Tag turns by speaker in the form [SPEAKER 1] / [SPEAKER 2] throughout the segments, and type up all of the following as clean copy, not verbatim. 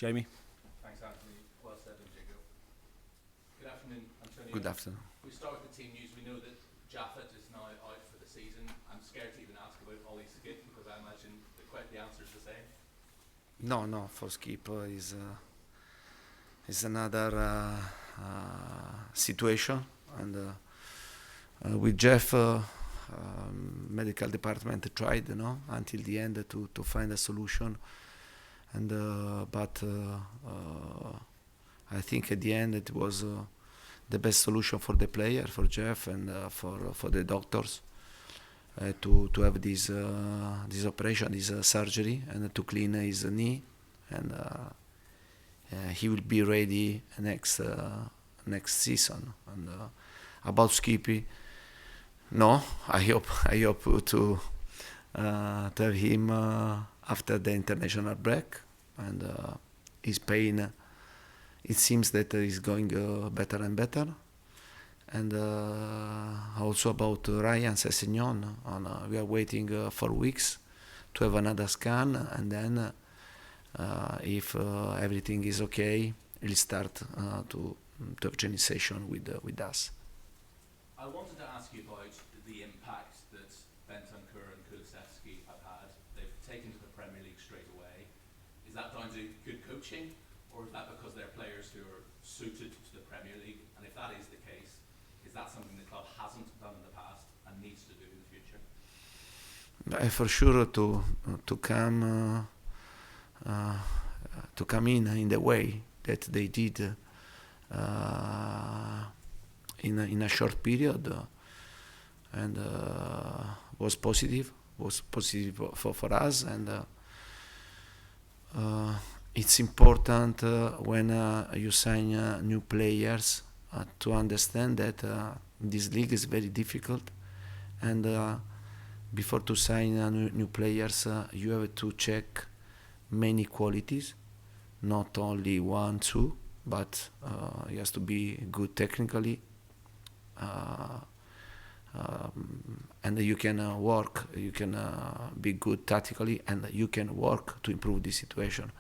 [SPEAKER 1] Jamie.
[SPEAKER 2] Thanks, Anthony. Well said, and Jacob. Good afternoon, Antonio.
[SPEAKER 1] Good afternoon.
[SPEAKER 2] We start with the team news. We know that Japhet is now out for the season. I'm scared to even ask about Ollie Skipp because I imagine the answer is the same.
[SPEAKER 1] No, for Skipp is another situation, and with Jeff, medical department tried, until the end to find a solution, and but I think at the end it was the best solution for the player, for Jeff, and for the doctors to have this operation, this surgery, and to clean his knee, and he will be ready next season. And about Skippy, no, I hope to have him after the international break, and his pain. It seems that he's going better and better. And also about Ryan Sessegnon, we are waiting 4 weeks to have another scan, and then if everything is okay, he'll start to have training session with us.
[SPEAKER 2] I wanted to ask you about the impact that Bentancur and Kulusevski have had. They've taken to the Premier League straight away. Is that down to good coaching, or is that because they're players who are suited to the Premier League? And if that is the case, is that something the club hasn't done in the past and needs to do in the future?
[SPEAKER 1] For sure to come in the way that they did in a short period, and was positive for us, and it's important when you sign new players to understand that this league is very difficult, and before to sign new players, you have to check many qualities, not only 1, 2, but he has to be good technically, and you can work, you can be good tactically, and you can work to improve the situation.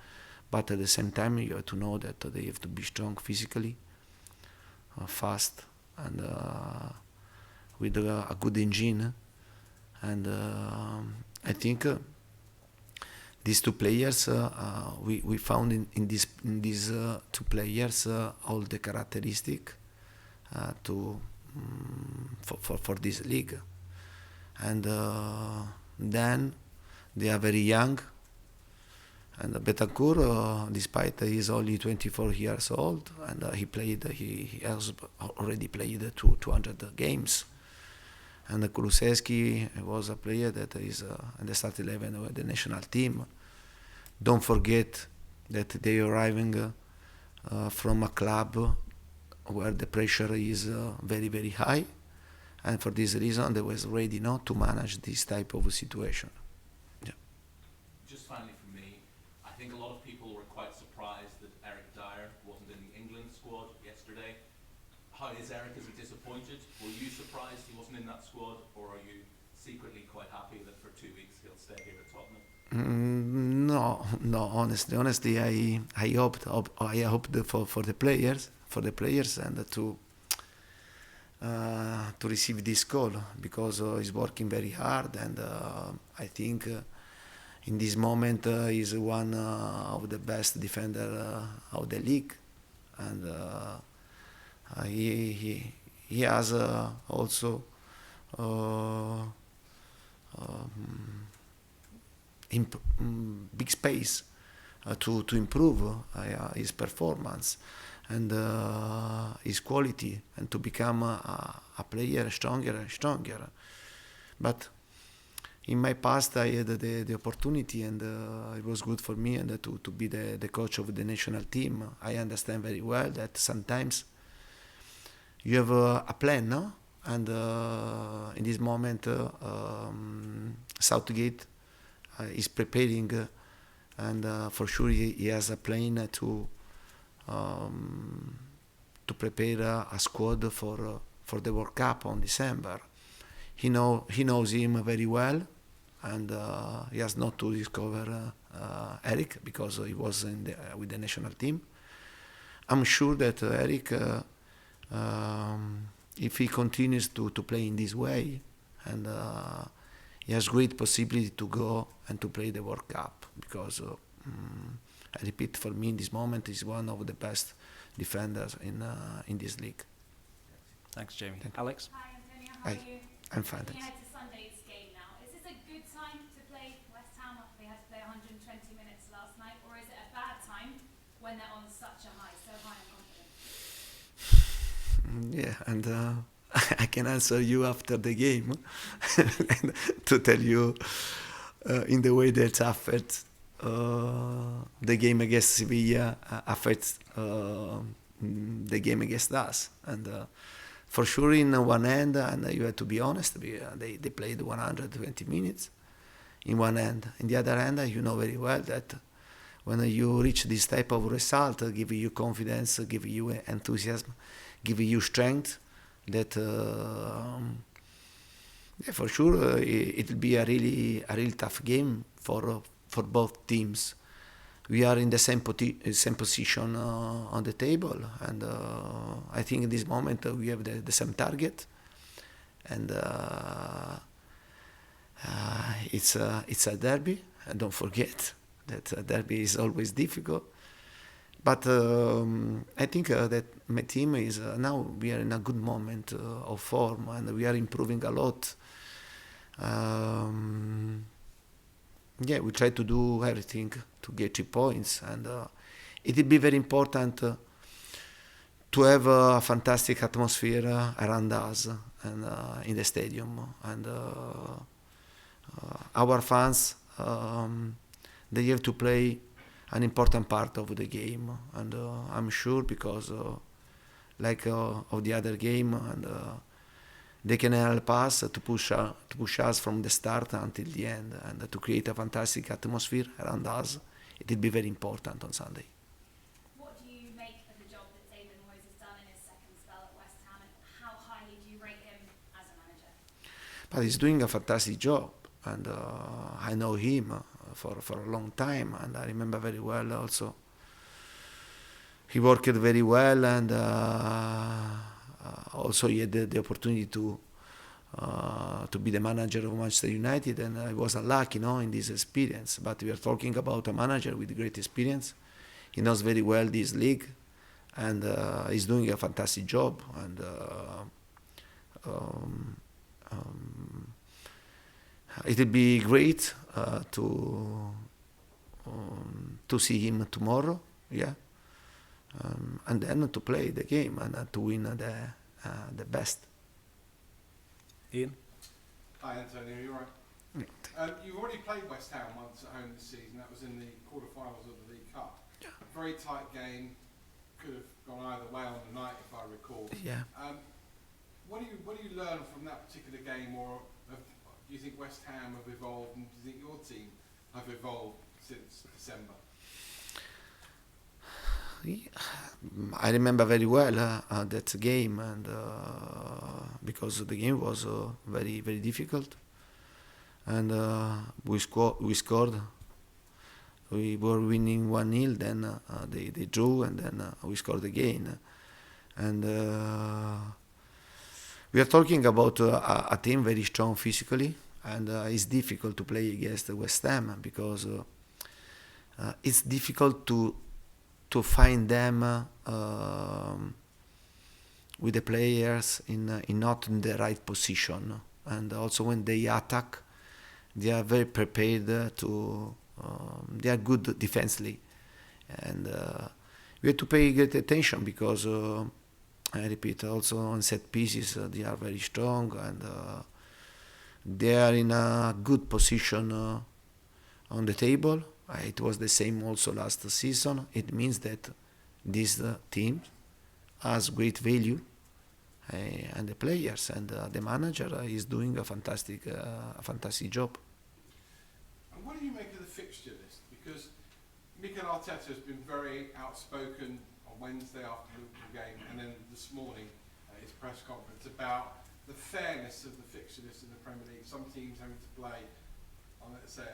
[SPEAKER 1] But at the same time, you have to know that they have to be strong physically, fast, and with a good engine. And I think these two players, we found in these two players all the characteristic for this league. And then they are very young. And Bentancur, despite he is only 24 years old, and he has already played 200 games. And Kulusevski was a player that is in the start 11 with the national team. Don't forget that they are arriving from a club where the pressure is very, very high, and for this reason they was ready not to manage this type of situation. Yeah.
[SPEAKER 2] Just finally for me, I think a lot of people were quite surprised that Dier wasn't in the England squad yesterday. How is Eric? Is he disappointed? Were you surprised he wasn't in that squad, or are you secretly quite happy that for 2 weeks he'll stay here at Tottenham?
[SPEAKER 1] No. Honestly, I hoped for the players, and to receive this call, because he's working very hard, and I think in this moment he's one of the best defender of the league, and he has also big space to improve his performance and his quality, and to become a player stronger and stronger. But in my past I had the opportunity, and it was good for me, and to be the coach of the national team. I understand very well that sometimes you have a plan, no? And in this moment Southgate is preparing, and for sure he has a plan to prepare a squad for the World Cup on December. He knows him very well, and he has not to discover Eric, because he was with the national team. I'm sure that Eric, if he continues to play in this way, and he has great possibility to go and to play the World Cup, because I repeat, for me in this moment he's one of the best defenders in this league.
[SPEAKER 3] Thanks, Jamie. Alex?
[SPEAKER 4] Hi, Antonio. How are
[SPEAKER 1] Hi.
[SPEAKER 4] you?
[SPEAKER 1] I'm fine,
[SPEAKER 4] Looking
[SPEAKER 1] thanks.
[SPEAKER 4] ahead to Sunday's game now. Is this a good time to play West Ham after they had to play 120 minutes last night, or is it a bad time when they're on such a high, so high and confident?
[SPEAKER 1] Yeah, and I can answer you after the game to tell you in the way that Japhet, the game against Sevilla affects the game against us. And for sure, in one end, and you have to be honest, they played 120 minutes in one end. In the other end, you know very well that when you reach this type of result, give you confidence, give you enthusiasm, give you strength, that yeah, for sure it will be a really tough game for both teams. We are in the same position on the table, and I think in this moment we have the same target, and it's a derby, and don't forget that a derby is always difficult. But I think that my team is now we are in a good moment of form, and we are improving a lot. Yeah, we try to do everything to get 3 points, and it will be very important to have a fantastic atmosphere around us and in the stadium. And our fans, they have to play an important part of the game, and I'm sure because like of the other game, and they can help us to push us from the start until the end, and to create a fantastic atmosphere around us. It will be very important on Sunday.
[SPEAKER 4] What do you make of the job that David Moyes has done in his second spell at West Ham, and how highly do you rate him as a manager?
[SPEAKER 1] But he's doing a fantastic job, and I know him for a long time, and I remember very well also. He worked very well, and also he had the opportunity to be the manager of Manchester United, and I was unlucky, in this experience. But we are talking about a manager with great experience. He knows very well this league, and he's doing a fantastic job. And it will be great to see him tomorrow, yeah, and then to play the game and to win the best.
[SPEAKER 3] Ian?
[SPEAKER 5] Hi Antonio, you all right? You've already played West Ham once at home this season. That was in the quarterfinals of the League Cup.
[SPEAKER 1] Yeah.
[SPEAKER 5] Very tight game. Could have gone either way on the night, if I recall.
[SPEAKER 1] Yeah.
[SPEAKER 5] What do you learn from that particular game, or do you think West Ham have evolved, and do you think your team have evolved since December?
[SPEAKER 1] I remember very well that game, and because the game was very difficult, and we scored. We were winning 1-0, then they drew, and then we scored again. And we are talking about a team very strong physically, and it's difficult to play against West Ham because it's difficult to find them with the players in not in the right position, and also when they attack, they are very prepared to. They are good defensively, and we have to pay great attention because I repeat, also on set pieces they are very strong, and they are in a good position on the table. It was the same also last season. It means that this team has great value, and the players and the manager is doing a fantastic job.
[SPEAKER 5] And what do you make of the fixture list? Because Mikel Arteta has been very outspoken on Wednesday after the game, and then this morning at his press conference about the fairness of the fixture list in the Premier League. Some teams having to play on, let's say,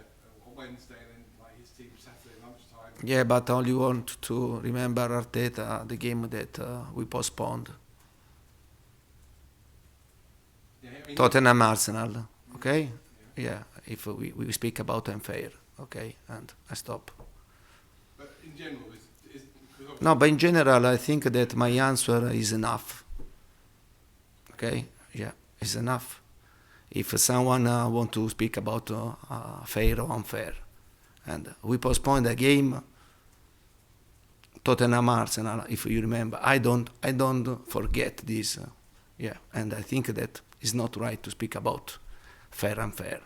[SPEAKER 5] on Wednesday and then like his team Saturday lunchtime.
[SPEAKER 1] Yeah, but I only want to remember Arteta, the game that we postponed.
[SPEAKER 5] Yeah, I mean,
[SPEAKER 1] Tottenham Arsenal, okay?
[SPEAKER 5] Yeah.
[SPEAKER 1] Yeah, if we speak about unfair, okay? And I stop.
[SPEAKER 5] But in general, is because
[SPEAKER 1] No, but in general, I think that my answer is enough. Okay? Yeah, it's enough. If someone want to speak about fair or unfair, and we postponed the game, Tottenham Arsenal, if you remember, I don't forget this. Yeah, and I think that it's not right to speak about fair and fair.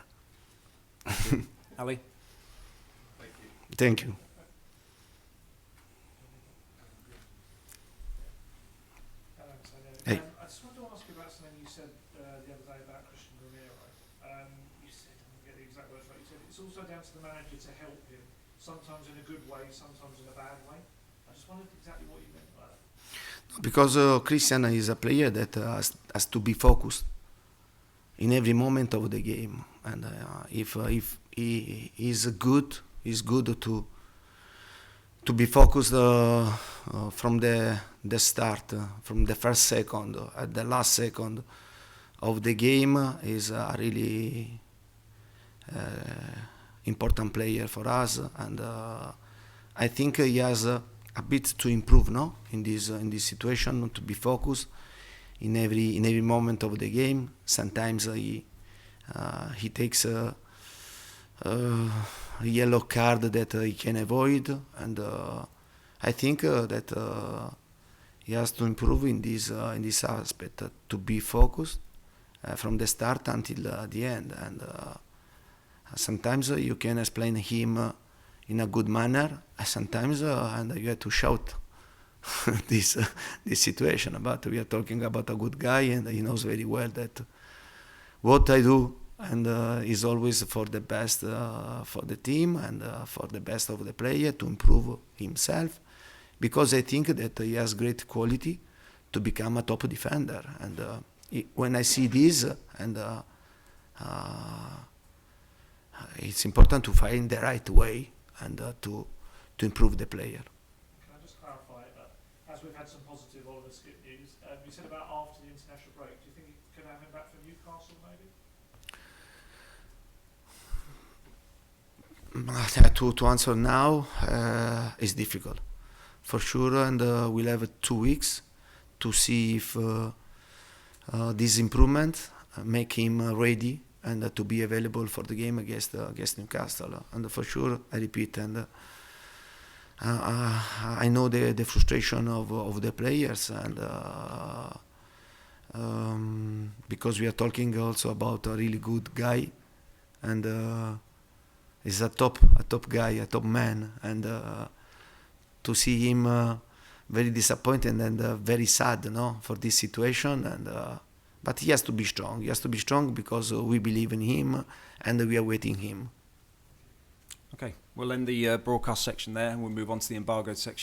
[SPEAKER 3] Ali?
[SPEAKER 5] Thank you.
[SPEAKER 1] Thank you. Hey.
[SPEAKER 6] I just wanted to ask you about something you said the other day about Christian Romero. You said, I don't get the exact words right, you said it's also down to the manager to help him, sometimes in a good way, sometimes in a bad way. I just wondered exactly what you meant by that.
[SPEAKER 1] Because Christian is a player that has to be focused in every moment of the game, and if he is good, it's good to be focused from the start, from the first second at the last second of the game. Is a really important player for us, and I think he has a bit to improve, no, in this situation, to be focused in every moment of the game. Sometimes he takes a yellow card that he can avoid, and I think that he has to improve in this aspect, to be focused from the start until the end, and sometimes you can explain him in a good manner, sometimes and you have to shout this situation. But we are talking about a good guy, and he knows very well that what I do and is always for the best for the team, and for the best of the player, to improve himself, because I think that he has great quality to become a top defender, and when I see this, and it's important to find the right way, and to improve the player.
[SPEAKER 6] Can I just clarify, as we've had some positive Oliver Skipp news, you said about after the international break, do you think you could have him back for Newcastle maybe?
[SPEAKER 1] To answer now is difficult, for sure, and we'll have 2 weeks to see if this improvement make him ready, and to be available for the game against Newcastle. And for sure, I repeat, and I know the frustration of the players, and because we are talking also about a really good guy, and he's a top guy, a top man, and to see him very disappointed and very sad, no, for this situation, and but he has to be strong. He has to be strong because we believe in him, and we are waiting him.
[SPEAKER 3] Okay, we'll end the broadcast section there, and we'll move on to the embargoed section.